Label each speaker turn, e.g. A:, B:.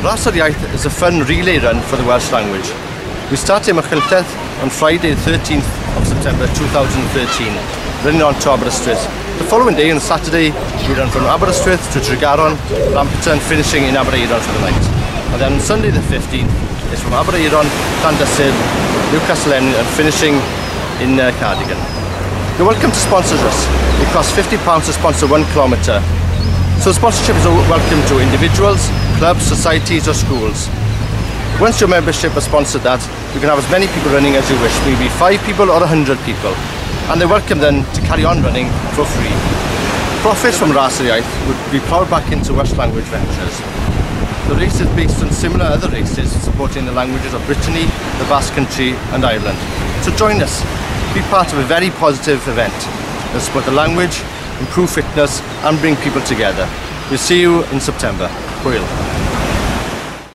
A: Ras yr Iaith is a fun relay run for the Welsh language. We start in Machyllleth on Friday the 13th of September 2013, running on to Aberystwyth. The following day, on Saturday, we run from Aberystwyth to Tregaron, Lampeter, finishing in Aberaeron for the night. And then on Sunday the 15th, it's from Aberaeron, Llandysir, Newcastle and finishing in Cardigan. You're welcome to sponsor us. It costs £50 to sponsor 1 kilometre. So sponsorship is welcome to individuals, clubs, societies or schools. Once your membership has sponsored that, you can have as many people running as you wish, maybe 5 people or 100 people. And they're welcome then to carry on running for free. Profits from Ras yr Iaith would be ploughed back into Welsh language ventures. The race is based on similar other races supporting the languages of Brittany, the Basque Country and Ireland. So join us, be part of a very positive event that support the language, improve fitness and bring people together. We'll see you in September. Hwyl.